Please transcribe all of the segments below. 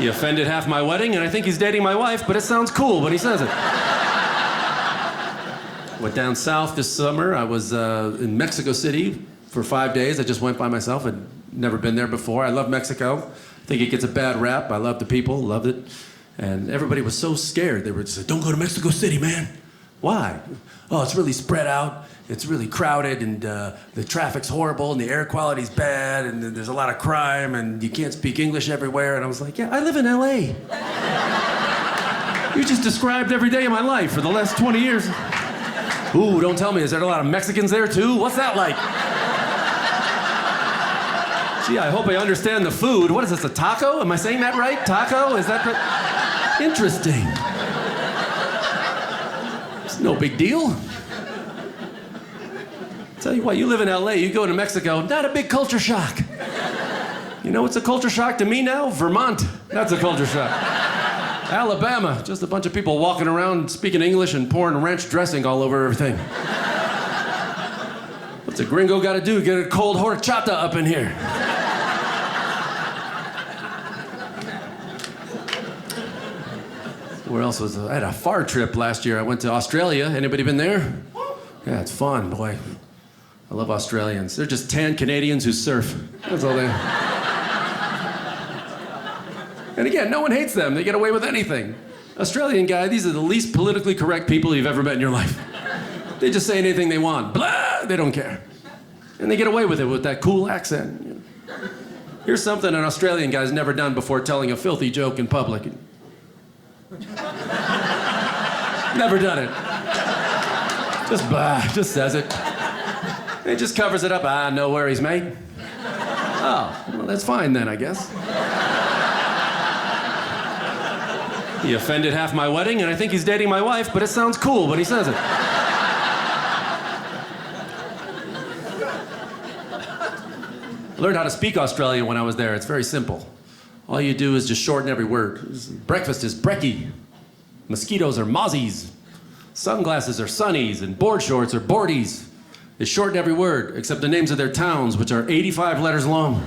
He offended half my wedding, and I think he's dating my wife, but it sounds cool when he says it. Went down south this summer. I was in Mexico City for 5 days. I just went by myself. I'd never been there before. I love Mexico. I think it gets a bad rap. I love the people, loved it. And everybody was so scared. They were just like, don't go to Mexico City, man. Why? Oh, it's really spread out. It's really crowded, and the traffic's horrible, and the air quality's bad, and there's a lot of crime, and you can't speak English everywhere. And I was like, yeah, I live in LA. You just described every day of my life for the last 20 years. Ooh, don't tell me, is there a lot of Mexicans there too? What's that like? Gee, I hope I understand the food. What is this, a taco? Am I saying that right? Taco? Is that interesting? It's no big deal. Tell you what, you live in LA, you go to Mexico, not a big culture shock. You know what's a culture shock to me now? Vermont. That's a culture shock. Alabama, just a bunch of people walking around speaking English and pouring ranch dressing all over everything. What's a gringo got to do? Get a cold horchata up in here. Where else was I had a far trip last year. I went to Australia. Anybody been there? Yeah, it's fun, boy. I love Australians. They're just tan Canadians who surf. That's all they are. And again, no one hates them. They get away with anything. Australian guy, these are the least politically correct people you've ever met in your life. They just say anything they want. Blah! They don't care. And they get away with it with that cool accent. Here's something an Australian guy's never done before telling a filthy joke in public. Never done it. Just blah, just says it. He just covers it up. Ah, no worries, mate. Oh, well, that's fine then, I guess. He offended half my wedding, and I think he's dating my wife, but it sounds cool when he says it. I learned how to speak Australian when I was there. It's very simple. All you do is just shorten every word. Breakfast is brekkie. Mosquitoes are mozzies. Sunglasses are sunnies, and board shorts are boardies. They shorten every word, except the names of their towns, which are 85 letters long.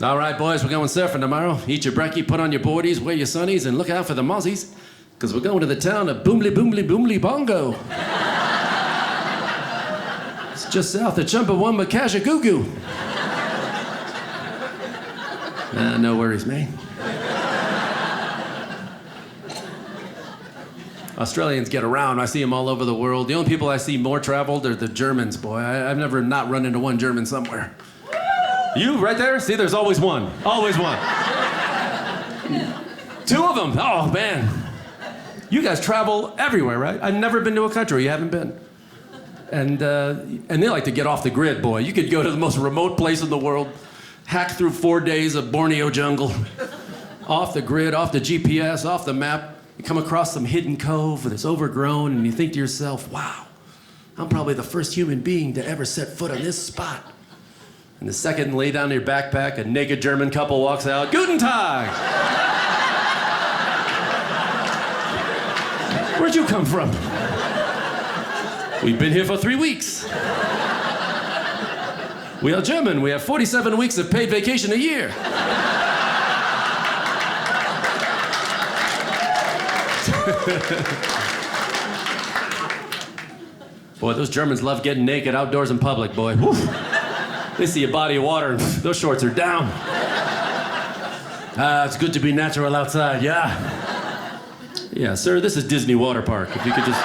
All right, boys, we're going surfing tomorrow. Eat your brekkie, put on your boardies, wear your sunnies, and look out for the mozzies, because we're going to the town of Boomly Boomly Boomly Bongo. It's just south of Chumbawamba Kashagoo. No worries, man. Australians get around. I see them all over the world. The only people I see more traveled are the Germans, boy. I've never not run into one German somewhere. You, right there? See, there's always one. Always one. Two of them. Oh, man. You guys travel everywhere, right? I've never been to a country you haven't been. And they like to get off the grid, boy. You could go to the most remote place in the world, hack through 4 days of Borneo jungle, off the grid, off the GPS, off the map. You come across some hidden cove that's overgrown, and you think to yourself, wow, I'm probably the first human being to ever set foot on this spot. And the second you lay down your backpack, a naked German couple walks out, Guten Tag! Where'd you come from? We've been here for 3 weeks. We are German. We have 47 weeks of paid vacation a year. Boy, those Germans love getting naked outdoors in public, boy. Woo. They see a body of water and those shorts are down. It's good to be natural outside, yeah. Yeah, sir, this is Disney Water Park. If you could just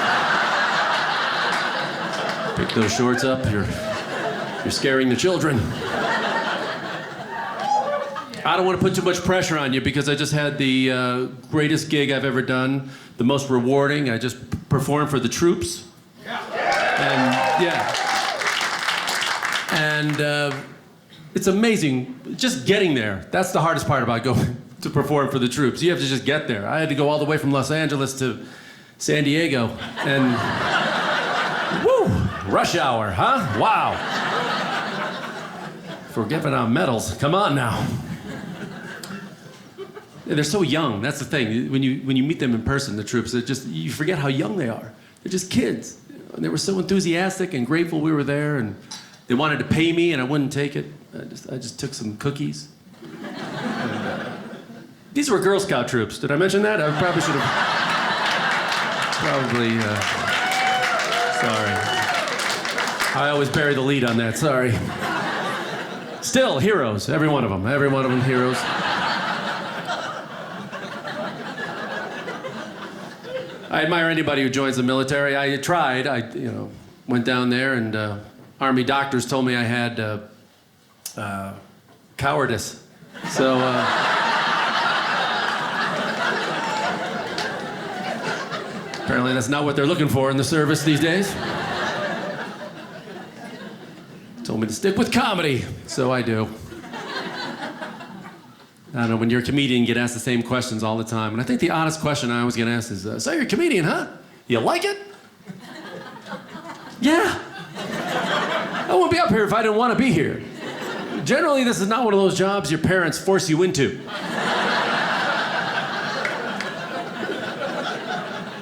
pick those shorts up, you're scaring the children. I don't want to put too much pressure on you because I just had the greatest gig I've ever done, the most rewarding. I just performed for the troops. And it's amazing, just getting there. That's the hardest part about going to perform for the troops. You have to just get there. I had to go all the way from Los Angeles to San Diego, and woo, rush hour, huh? Wow. For giving out medals, come on now. They're so young. That's the thing. When you meet them in person, the troops, you forget how young they are. They're just kids. And they were so enthusiastic and grateful we were there, and they wanted to pay me, and I wouldn't take it. I just took some cookies. These were Girl Scout troops. Did I mention that? I probably should have. Sorry. I always bury the lead on that. Sorry. Still, heroes. Every one of them. Every one of them, heroes. I admire anybody who joins the military. I tried. Went down there, and Army doctors told me I had cowardice. So. Apparently that's not what they're looking for in the service these days. Told me to stick with comedy, so I do. I don't know, when you're a comedian, you get asked the same questions all the time. And I think the honest question I always get asked is, so you're a comedian, huh? You like it? Yeah. I wouldn't be up here if I didn't want to be here. Generally, this is not one of those jobs your parents force you into.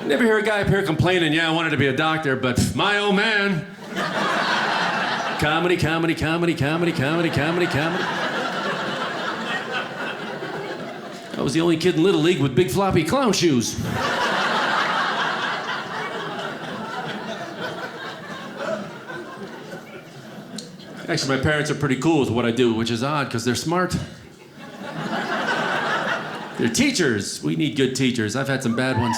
Never hear a guy up here complaining, yeah, I wanted to be a doctor, but my old man. Comedy, comedy, comedy, comedy, comedy, comedy, comedy. I was the only kid in Little League with big floppy clown shoes. Actually, my parents are pretty cool with what I do, which is odd, because they're smart. They're teachers. We need good teachers. I've had some bad ones.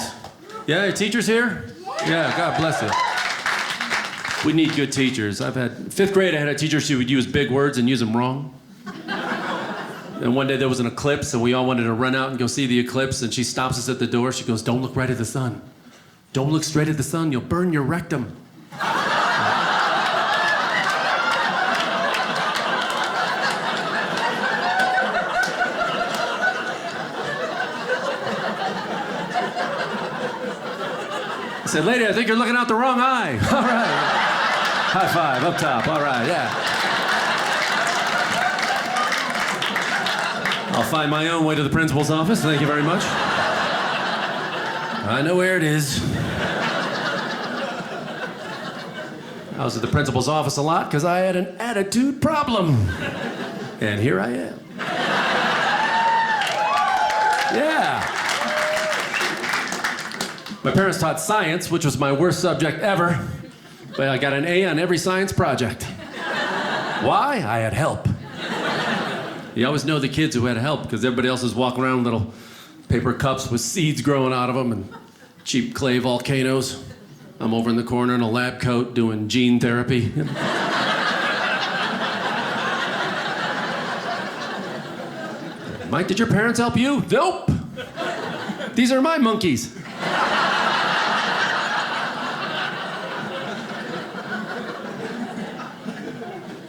Yeah, your teachers here? Yeah, God bless you. We need good teachers. Fifth grade, I had a teacher, she would use big words and use them wrong. And one day there was an eclipse, and we all wanted to run out and go see the eclipse, and she stops us at the door. She goes, don't look right at the sun. Don't look straight at the sun, you'll burn your rectum. I said, lady, I think you're looking out the wrong eye. All right. High five, up top. All right, yeah. I'll find my own way to the principal's office. Thank you very much. I know where it is. I was at the principal's office a lot because I had an attitude problem. And here I am. Yeah. My parents taught science, which was my worst subject ever, but I got an A on every science project. Why? I had help. You always know the kids who had help because everybody else is walking around with little paper cups with seeds growing out of them and cheap clay volcanoes. I'm over in the corner in a lab coat doing gene therapy. Mike, did your parents help you? Nope. These are my monkeys.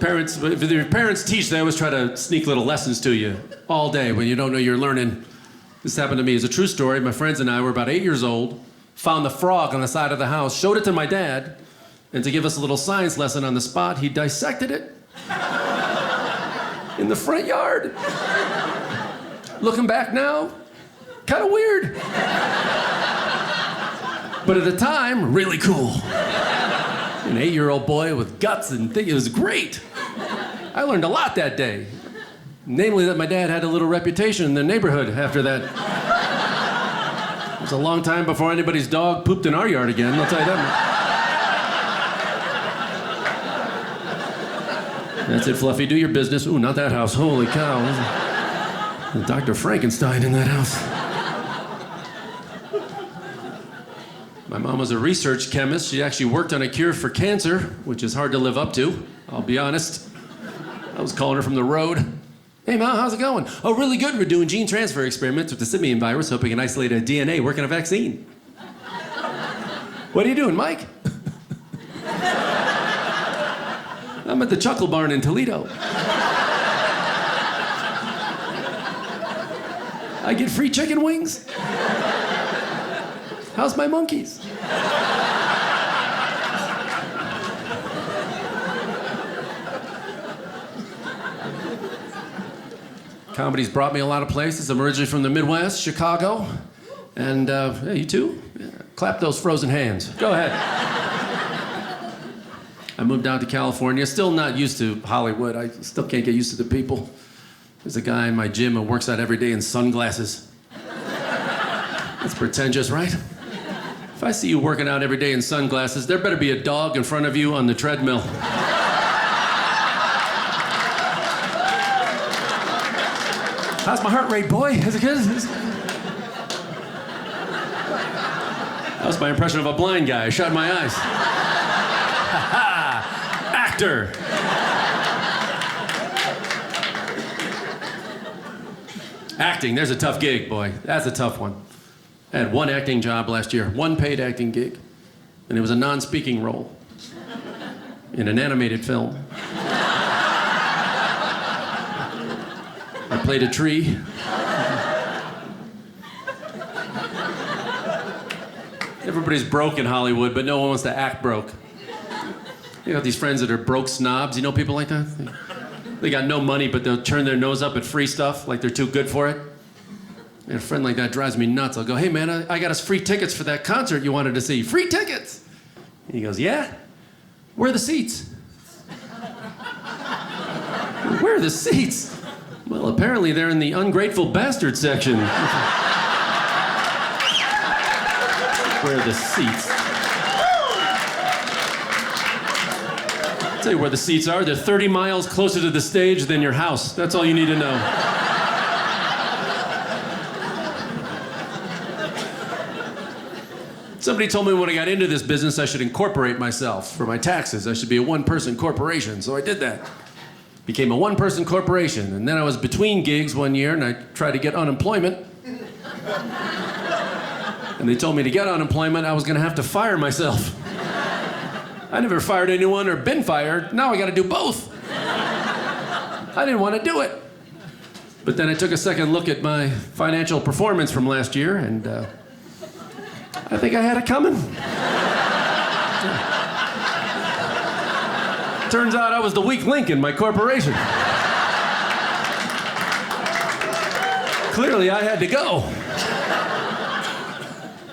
If your parents teach, they always try to sneak little lessons to you all day when you don't know you're learning. This happened to me. It's a true story. My friends and I were about 8 years old, found the frog on the side of the house, showed it to my dad, and to give us a little science lesson on the spot, he dissected it in the front yard. Looking back now, kind of weird. But at the time, really cool. An 8-year-old boy with guts and things. It was great. I learned a lot that day. Namely that my dad had a little reputation in the neighborhood after that. It was a long time before anybody's dog pooped in our yard again, I'll tell you that. That's it, Fluffy. Do your business. Ooh, not that house. Holy cow. There's Dr. Frankenstein in that house. My mom was a research chemist. She actually worked on a cure for cancer, which is hard to live up to, I'll be honest. I was calling her from the road. Hey, Mom, how's it going? Oh, really good. We're doing gene transfer experiments with the simian virus, hoping we can isolate a DNA, work on a vaccine. What are you doing, Mike? I'm at the Chuckle Barn in Toledo. I get free chicken wings. How's my monkeys? Comedy's brought me a lot of places. I'm originally from the Midwest, Chicago. And, hey, you too? Yeah. Clap those frozen hands. Go ahead. I moved out to California. Still not used to Hollywood. I still can't get used to the people. There's a guy in my gym who works out every day in sunglasses. That's pretentious, right? If I see you working out every day in sunglasses, there better be a dog in front of you on the treadmill. How's my heart rate, boy? Is it good? That was my impression of a blind guy. I shut my eyes. Actor. Acting, there's a tough gig, boy. That's a tough one. I had one acting job last year, one paid acting gig, and it was a non-speaking role in an animated film. I played a tree. Everybody's broke in Hollywood, but no one wants to act broke. You got these friends that are broke snobs. You know people like that? They got no money, but they'll turn their nose up at free stuff like they're too good for it. And a friend like that drives me nuts. I'll go, hey, man, I got us free tickets for that concert you wanted to see. Free tickets! And he goes, yeah? Where are the seats? Where are the seats? Well, apparently they're in the ungrateful bastard section. Where are the seats? I'll tell you where the seats are. They're 30 miles closer to the stage than your house. That's all you need to know. Somebody told me when I got into this business I should incorporate myself for my taxes. I should be a one-person corporation, so I did that. Became a one-person corporation, and then I was between gigs one year and I tried to get unemployment. And they told me to get unemployment, I was gonna have to fire myself. I never fired anyone or been fired. Now I gotta do both. I didn't want to do it. But then I took a second look at my financial performance from last year, and I think I had it coming. Turns out I was the weak link in my corporation. Clearly, I had to go.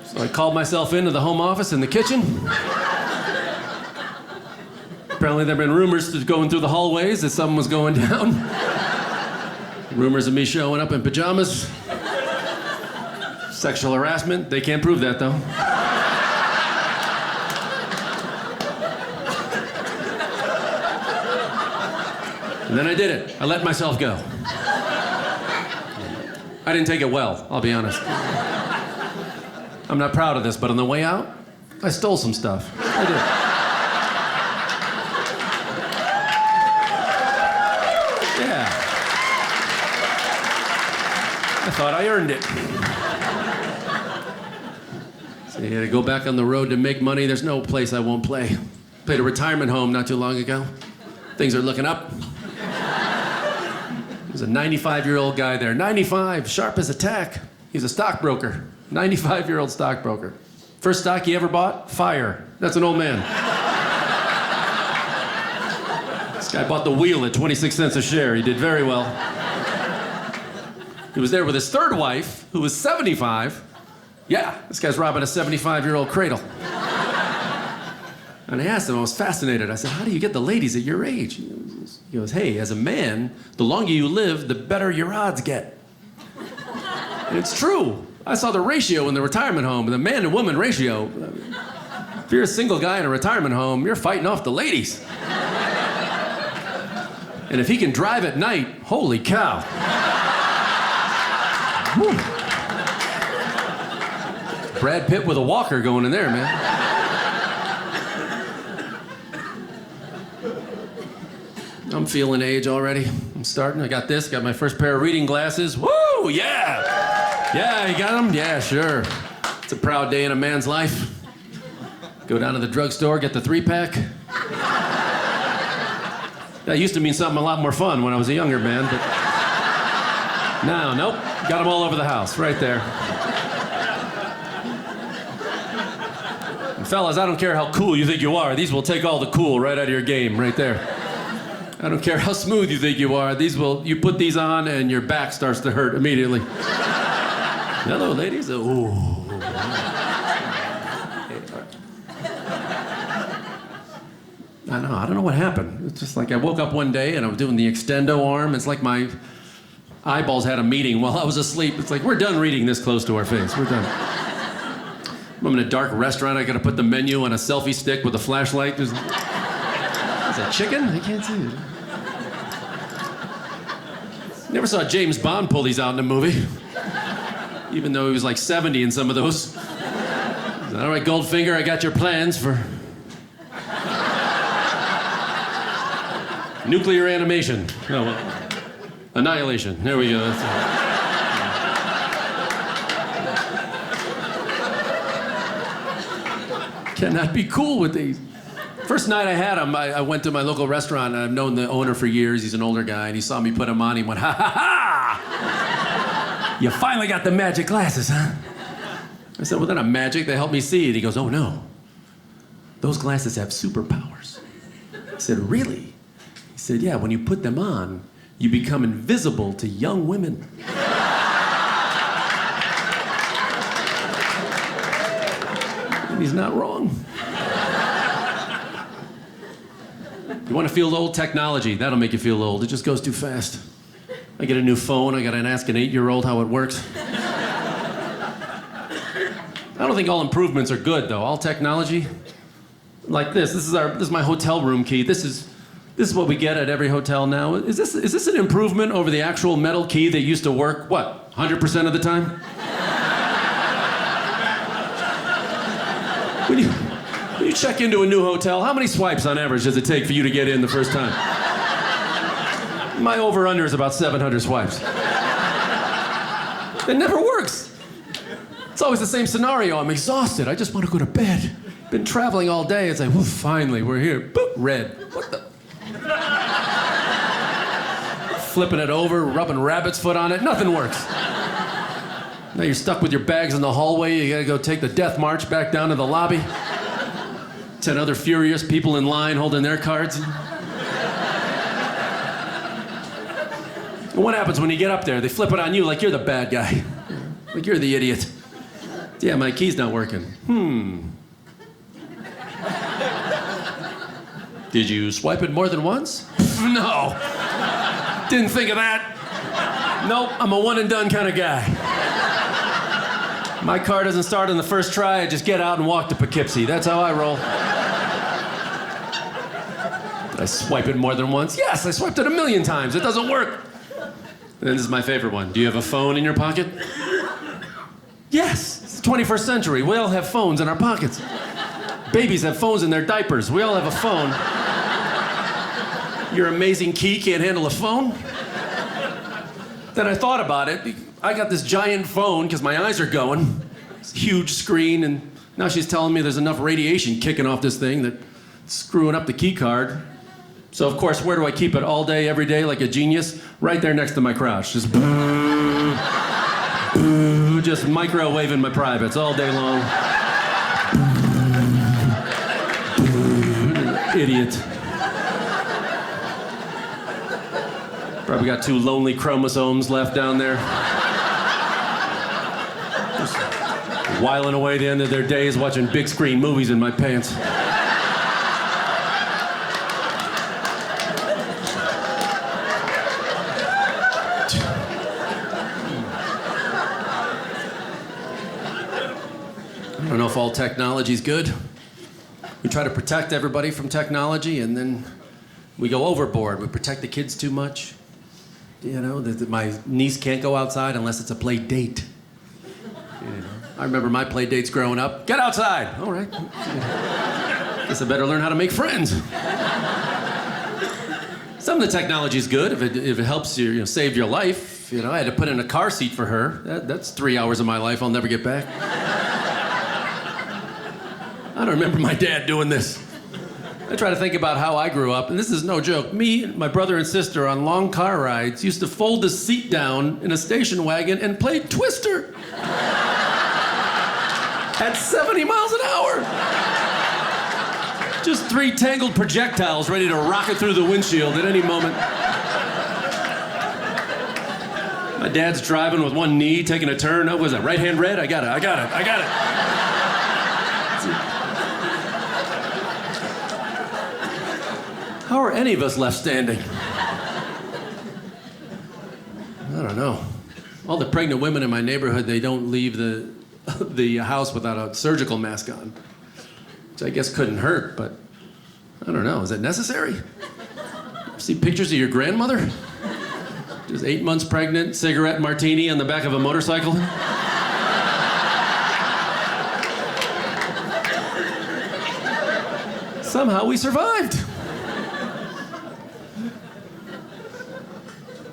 So I called myself into the home office in the kitchen. Apparently, there have been rumors going through the hallways that something was going down. Rumors of me showing up in pajamas. Sexual harassment. They can't prove that, though. And then I did it. I let myself go. I didn't take it well, I'll be honest. I'm not proud of this, but on the way out, I stole some stuff. I did. Yeah. I thought I earned it. So you gotta go back on the road to make money. There's no place I won't play. Played a retirement home not too long ago. Things are looking up. There's a 95-year-old guy there. 95, sharp as a tack. He's a stockbroker. 95-year-old stockbroker. First stock he ever bought? Fire. That's an old man. This guy bought the wheel at 26 cents a share. He did very well. He was there with his third wife, who was 75. Yeah, this guy's robbing a 75-year-old cradle. And I asked him, I was fascinated. I said, how do you get the ladies at your age? He goes, hey, as a man, the longer you live, the better your odds get. And it's true. I saw the ratio in the retirement home, the man to woman ratio. If you're a single guy in a retirement home, you're fighting off the ladies. And if he can drive at night, holy cow. Whew. Brad Pitt with a walker going in there, man. I'm feeling age already. I'm starting. I got this. Got my first pair of reading glasses. Woo! Yeah! Yeah, you got them? Yeah, sure. It's a proud day in a man's life. Go down to the drugstore, get the 3-pack. That used to mean something a lot more fun when I was a younger man, but now, nope. Got them all over the house, right there. And fellas, I don't care how cool you think you are. These will take all the cool right out of your game, right there. I don't care how smooth you think you are. You put these on and your back starts to hurt immediately. Hello, ladies. Ooh. I don't know what happened. It's just like I woke up one day and I was doing the extendo arm. It's like my eyeballs had a meeting while I was asleep. It's like, we're done reading this close to our face. We're done. I'm in a dark restaurant. I gotta put the menu on a selfie stick with a flashlight. Is that chicken? I can't see it. Never saw James Bond pull these out in a movie. Even though he was like 70 in some of those. All right, Goldfinger, I got your plans for nuclear animation. No, annihilation. There we go. Cannot be cool with these. First night I had him, I went to my local restaurant, and I've known the owner for years. He's an older guy, and he saw me put him on. He went, ha, ha, ha! You finally got the magic glasses, huh? I said, well, they're not magic. They help me see it. He goes, oh, no. Those glasses have superpowers. I said, really? He said, yeah, when you put them on, you become invisible to young women. And he's not wrong. You want to feel old? Technology. That'll make you feel old. It just goes too fast. I get a new phone. I got to ask an 8-year-old how it works. I don't think all improvements are good, though. All technology, like this. This is my hotel room key. This is what we get at every hotel now. Is this an improvement over the actual metal key that used to work, what, 100% of the time? When you check into a new hotel, how many swipes on average does it take for you to get in the first time? My over-under is about 700 swipes. It never works. It's always the same scenario. I'm exhausted. I just want to go to bed. Been traveling all day. It's like, finally, we're here. Boop, red. What the? Flipping it over, rubbing rabbit's foot on it. Nothing works. Now you're stuck with your bags in the hallway. You gotta go take the death march back down to the lobby. 10 other furious people in line holding their cards. And what happens when you get up there? They flip it on you like you're the bad guy. Like you're the idiot. Yeah, my key's not working. Did you swipe it more than once? No. Didn't think of that. Nope, I'm a one and done kind of guy. My car doesn't start on the first try. I just get out and walk to Poughkeepsie. That's how I roll. Did I swipe it more than once? Yes, I swiped it 1,000,000 times. It doesn't work. And this is my favorite one. Do you have a phone in your pocket? Yes, it's the 21st century. We all have phones in our pockets. Babies have phones in their diapers. We all have a phone. Your amazing key can't handle a phone? Then I thought about it. I got this giant phone because my eyes are going. It's a huge screen, and now she's telling me there's enough radiation kicking off this thing that it's screwing up the key card. So, of course, where do I keep it all day, every day, like a genius? Right there next to my crotch. Just just microwaving my privates all day long. Idiot. Probably got 2 lonely chromosomes left down there. Just whiling away the end of their days watching big screen movies in my pants. I don't know if all technology's good. We try to protect everybody from technology, and then we go overboard. We protect the kids too much. You know, my niece can't go outside unless it's a play date. You know, I remember my play dates growing up. Get outside. All right. Guess I better learn how to make friends. Some of the technology is good if it helps you, save your life. You know, I had to put in a car seat for her. That's 3 hours of my life I'll never get back. I don't remember my dad doing this. I try to think about how I grew up, and this is no joke. Me, my brother and sister on long car rides used to fold the seat down in a station wagon and play Twister at 70 miles an hour. Just 3 tangled projectiles ready to rocket through the windshield at any moment. My dad's driving with one knee, taking a turn. Oh, was that right hand red? I got it. How are any of us left standing? don't know. All the pregnant women in my neighborhood, they don't leave the house without a surgical mask on, which I guess couldn't hurt, but I don't know. Is it necessary? See pictures of your grandmother? Just 8 months pregnant, cigarette martini on the back of a motorcycle. Somehow we survived.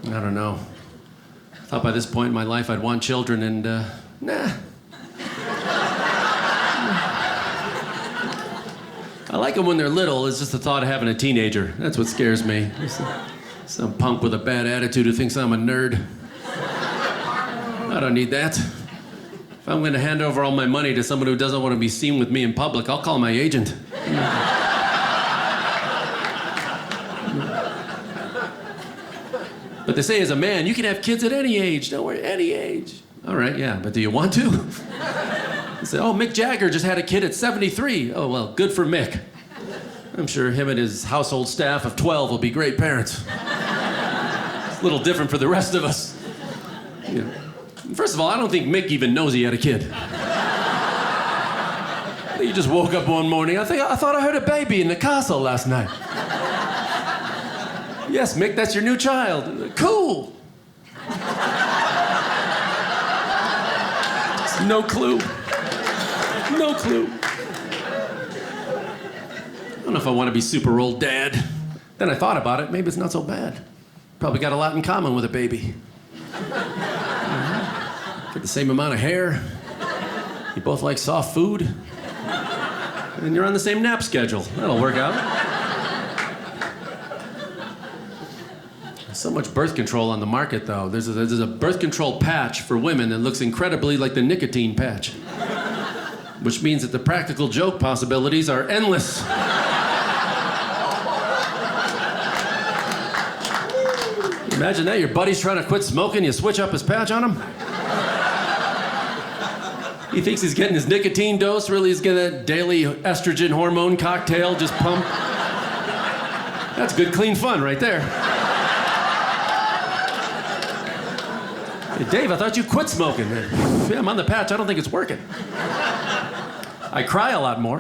I don't know. I thought by this point in my life I'd want children, and nah. I like them when they're little. It's just the thought of having a teenager. That's what scares me. Some punk with a bad attitude who thinks I'm a nerd. I don't need that. If I'm going to hand over all my money to someone who doesn't want to be seen with me in public, I'll call my agent. But they say as a man, you can have kids at any age. Don't worry, any age. All right, yeah, but do you want to? They say, oh, Mick Jagger just had a kid at 73. Oh, well, good for Mick. I'm sure him and his household staff of 12 will be great parents. It's a little different for the rest of us. You know, first of all, I don't think Mick even knows he had a kid. He just woke up one morning. I thought I heard a baby in the castle last night. Yes, Mick, that's your new child. Cool. No clue. No clue. I don't know if I want to be super old dad. Then I thought about it. Maybe it's not so bad. Probably got a lot in common with a baby. Get the same amount of hair. You both like soft food. And you're on the same nap schedule. That'll work out. So much birth control on the market, though. There's a birth control patch for women that looks incredibly like the nicotine patch, which means that the practical joke possibilities are endless. Imagine that, your buddy's trying to quit smoking, you switch up his patch on him. He thinks he's getting his nicotine dose, really he's getting that daily estrogen hormone cocktail just pumped. That's good, clean fun right there. Hey, Dave, I thought you quit smoking. Yeah, I'm on the patch. I don't think it's working. I cry a lot more.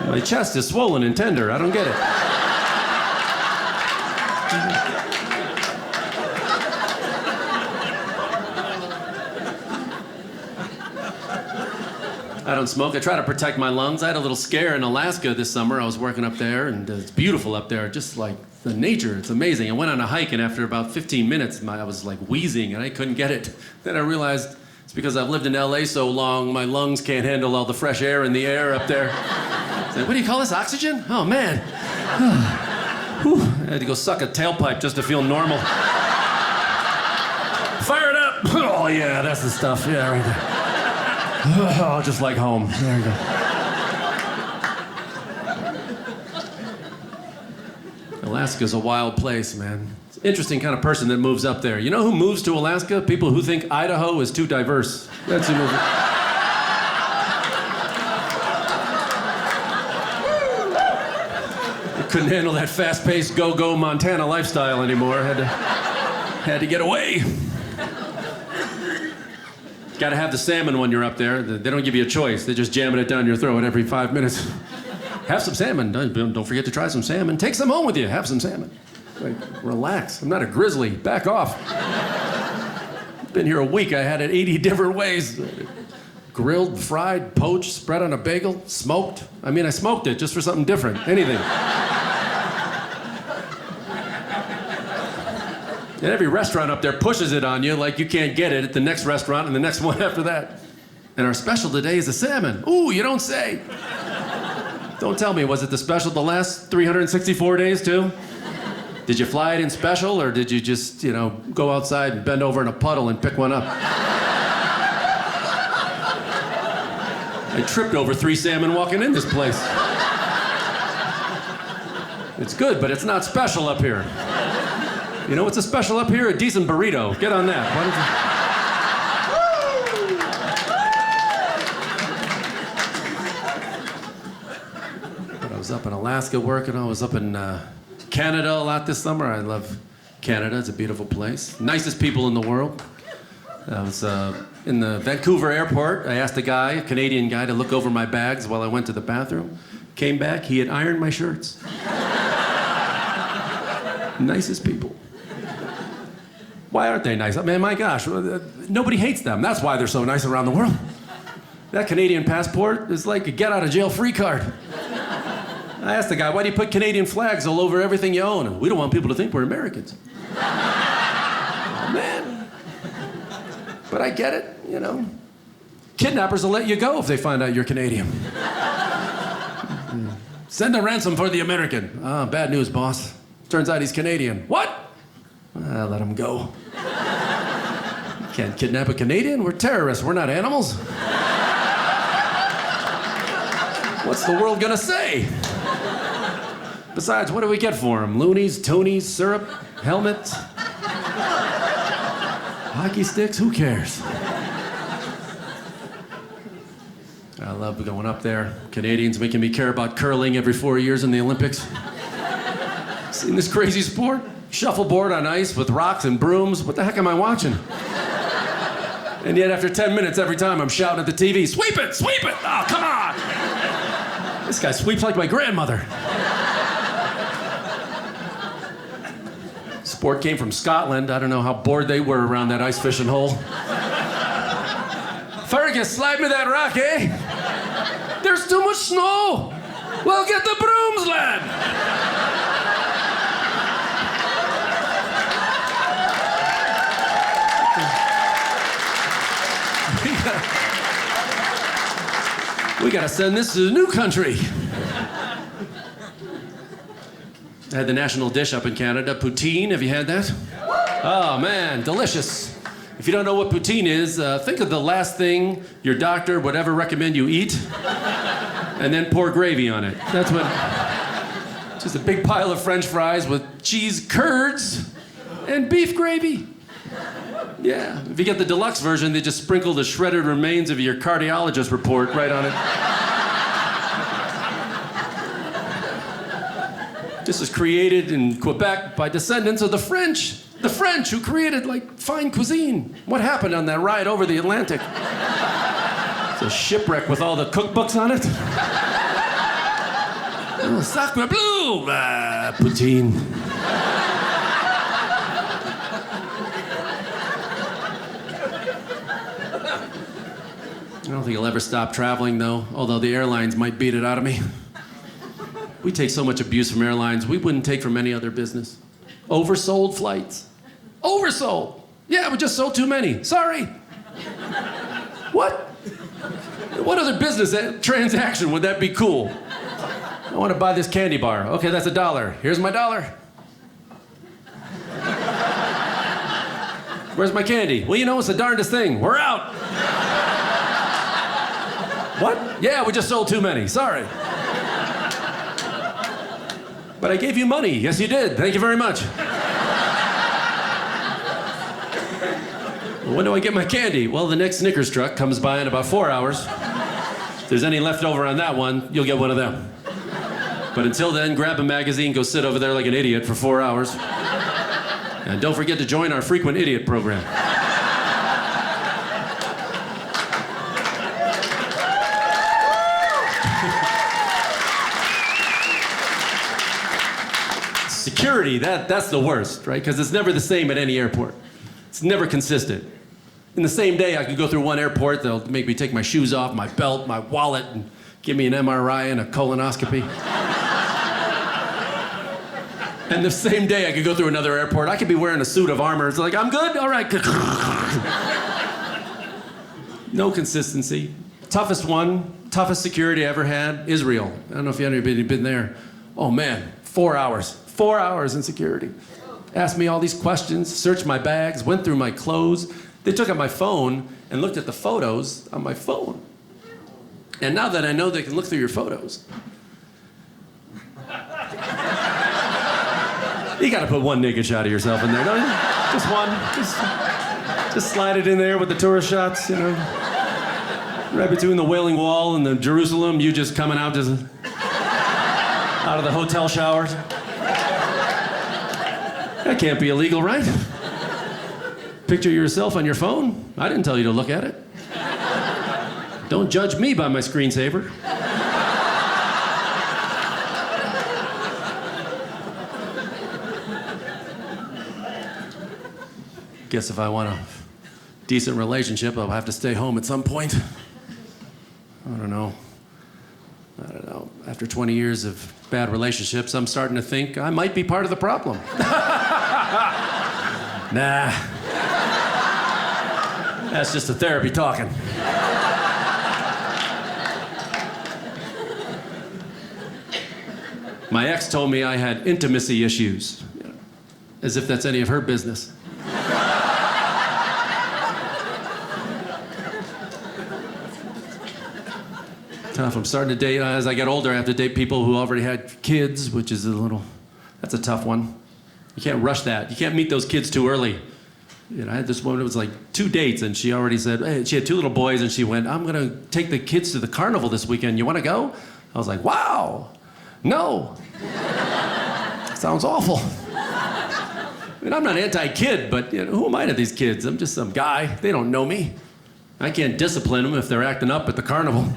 My chest is swollen and tender. I don't get it. I don't smoke. I try to protect my lungs. I had a little scare in Alaska this summer. I was working up there, and it's beautiful up there, just like the nature. It's amazing. I went on a hike, and after about 15 minutes, I was like wheezing, and I couldn't get it. Then I realized it's because I've lived in LA so long, my lungs can't handle all the fresh air in the air up there. So, what do you call this, oxygen? Oh, man. Whew. I had to go suck a tailpipe just to feel normal. Fire it up! Oh, yeah, that's the stuff. Yeah, right there. Oh, just like home. There you go. Alaska's a wild place, man. It's an interesting kind of person that moves up there. You know who moves to Alaska? People who think Idaho is too diverse. That's who moves. They couldn't handle that fast-paced, go-go Montana lifestyle anymore. Had to get away. Got to have the salmon when you're up there. They don't give you a choice. They're just jamming it down your throat every 5 minutes. Have some salmon. Don't forget to try some salmon. Take some home with you. Have some salmon. Like, relax. I'm not a grizzly. Back off. Been here a week. I had it 80 different ways. Grilled, fried, poached, spread on a bagel, smoked. I mean, I smoked it just for something different. Anything. And every restaurant up there pushes it on you like you can't get it at the next restaurant and the next one after that. And our special today is the salmon. Ooh, you don't say. Don't tell me, was it the special the last 364 days too? Did you fly it in special or did you just, go outside and bend over in a puddle and pick one up? I tripped over 3 salmon walking in this place. It's good, but it's not special up here. You know what's a special up here? A decent burrito. Get on that. Why don't you... But I was up in Alaska working. I was up in Canada a lot this summer. I love Canada. It's a beautiful place. Nicest people in the world. I was in the Vancouver airport. I asked a Canadian guy, to look over my bags while I went to the bathroom. Came back, he had ironed my shirts. Nicest people. Why aren't they nice? I mean, my gosh, nobody hates them. That's why they're so nice around the world. That Canadian passport is like a get-out-of-jail-free card. I asked the guy, why do you put Canadian flags all over everything you own? We don't want people to think we're Americans. Oh, man. But I get it, you know. Kidnappers will let you go if they find out you're Canadian. Send a ransom for the American. Ah, bad news, boss. Turns out he's Canadian. What? Let him go. Can't kidnap a Canadian. We're terrorists. We're not animals. What's the world gonna say? Besides, what do we get for him? Loonies, toonies, syrup, helmets, hockey sticks? Who cares? I love going up there. Canadians making me care about curling every 4 years in the Olympics. Seen this crazy sport? Shuffleboard on ice with rocks and brooms. What the heck am I watching? And yet after 10 minutes, every time I'm shouting at the TV, sweep it, sweep it! Oh, come on! This guy sweeps like my grandmother. Sport came from Scotland. I don't know how bored they were around that ice fishing hole. Fergus, slide me that rock, eh? There's too much snow. Well, get the brooms, lad. We gotta send this to the new country. I had the national dish up in Canada, Poutine. Have you had that? Oh, man, delicious. If you don't know what poutine is, think of the last thing your doctor would ever recommend you eat, and then pour gravy on it. That's what... Just a big pile of French fries with cheese curds and beef gravy. Yeah. If you get the deluxe version, they just sprinkle the shredded remains of your cardiologist report right on it. This was created in Quebec by descendants of the French. The French who created, like, fine cuisine. What happened on that ride over the Atlantic? It's a shipwreck with all the cookbooks on it. Oh, sacre bleu, poutine. I don't think I'll ever stop traveling, though, although the airlines might beat it out of me. We take so much abuse from airlines we wouldn't take from any other business. Oversold flights. Oversold. Yeah, we just sold too many. Sorry. What? What other business transaction would that be cool? I want to buy this candy bar. Okay, that's $1. Here's my $1. Where's my candy? Well, you know, it's the darndest thing. We're out. What? Yeah, we just sold too many. Sorry. But I gave you money. Yes, you did. Thank you very much. When do I get my candy? Well, the next Snickers truck comes by in about 4 hours. If there's any left over on that one, you'll get one of them. But until then, grab a magazine, go sit over there like an idiot for 4 hours. And don't forget to join our frequent idiot program. Security, that's the worst, right? Because it's never the same at any airport. It's never consistent. In the same day, I could go through one airport, they'll make me take my shoes off, my belt, my wallet, and give me an MRI and a colonoscopy. And the same day, I could go through another airport, I could be wearing a suit of armor. It's like, I'm good? All right. No consistency. Toughest security I ever had, Israel. I don't know if anybody been there. Oh man, 4 hours. 4 hours in security. Asked me all these questions, searched my bags, went through my clothes. They took out my phone and looked at the photos on my phone. And now that I know they can look through your photos, you gotta put one naked shot of yourself in there, don't you? Just one. Just slide it in there with the tourist shots, you know. Right between the Wailing Wall and the Jerusalem, you just coming out just... out of the hotel showers. That can't be illegal, right? Picture yourself on your phone? I didn't tell you to look at it. Don't judge me by my screensaver. Guess if I want a decent relationship, I'll have to stay home at some point. I don't know. After 20 years of bad relationships, I'm starting to think I might be part of the problem. Nah. That's just a therapy talking. My ex told me I had intimacy issues, as if that's any of her business. Tough. I'm starting to date, as I get older, I have to date people who already had kids, which is that's a tough one. You can't rush that. You can't meet those kids too early. I had this woman, it was like 2 dates, and she already said, hey, she had 2 little boys, and she went, I'm gonna take the kids to the carnival this weekend. You wanna go? I was like, wow, no. Sounds awful. I'm not anti-kid, but who am I to these kids? I'm just some guy. They don't know me. I can't discipline them if they're acting up at the carnival.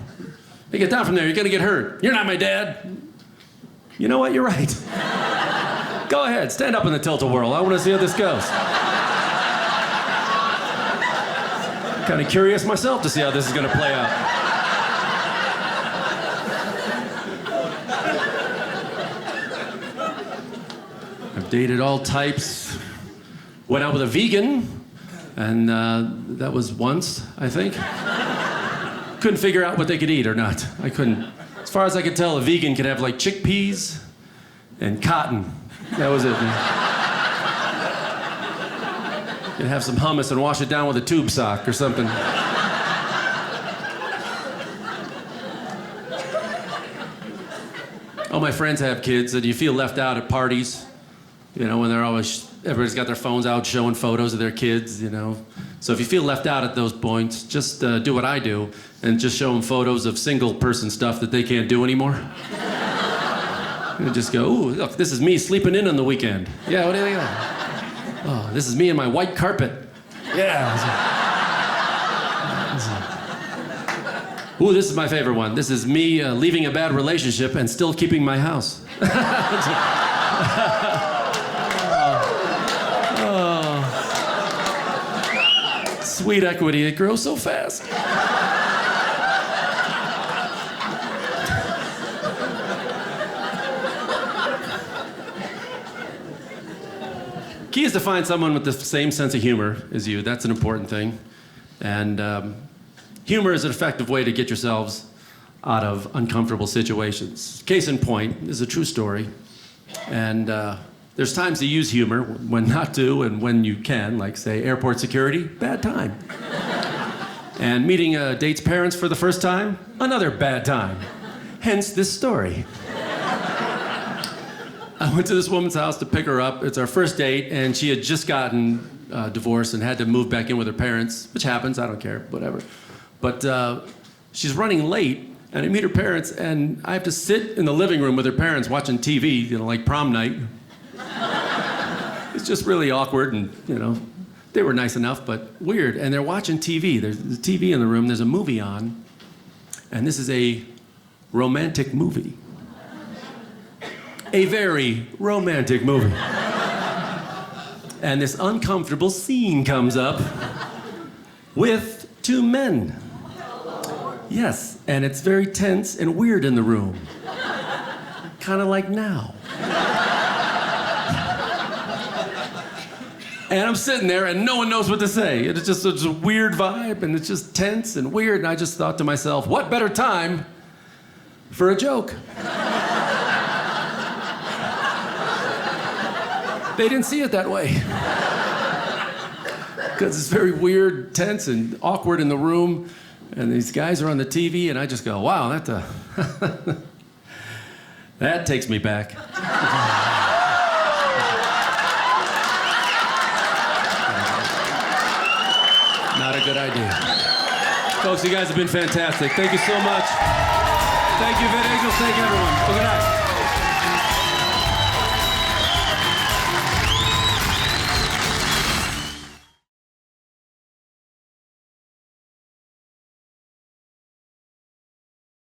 Hey, get down from there, you're gonna get hurt. You're not my dad. You know what, you're right. Go ahead, stand up in the tilt-a-whirl. I wanna see how this goes. Kind of curious myself to see how this is gonna play out. I've dated all types. Went out with a vegan, and that was once, I think. Couldn't figure out what they could eat or not. I couldn't. As far as I could tell, a vegan could have like chickpeas and cotton. That was it. You'd have some hummus and wash it down with a tube sock or something. All my friends have kids, and you feel left out at parties. When everybody's got their phones out showing photos of their kids, So if you feel left out at those points, just do what I do and just show them photos of single person stuff that they can't do anymore. And just go, ooh, look, this is me sleeping in on the weekend. Yeah, what do you think? Oh, this is me and my white carpet. Yeah. Ooh, this is my favorite one. This is me leaving a bad relationship and still keeping my house. Sweet equity, it grows so fast. Key is to find someone with the same sense of humor as you. That's an important thing. And humor is an effective way to get yourselves out of uncomfortable situations. Case in point is a true story. And there's times to use humor, when not to, and when you can, like, say, airport security, bad time. And meeting a date's parents for the first time, another bad time. Hence this story. I went to this woman's house to pick her up. It's our first date, and she had just gotten divorced and had to move back in with her parents, which happens, I don't care, whatever. But she's running late, and I meet her parents, and I have to sit in the living room with her parents watching TV, like prom night. It's just really awkward, and they were nice enough, but weird. And they're watching TV. There's a TV in the room. There's a movie on, and this is a romantic movie. A very romantic movie. And this uncomfortable scene comes up with 2 men. Yes, and it's very tense and weird in the room. Kind of like now. And I'm sitting there and no one knows what to say. It's just a weird vibe and it's just tense and weird. And I just thought to myself, what better time for a joke? They didn't see it that way. Because it's very weird, tense, and awkward in the room. And these guys are on the TV and I just go, wow, that takes me back. Not a good idea. Folks, you guys have been fantastic. Thank you so much. Thank you, Vid Angels. Thank you, everyone. Well, good night.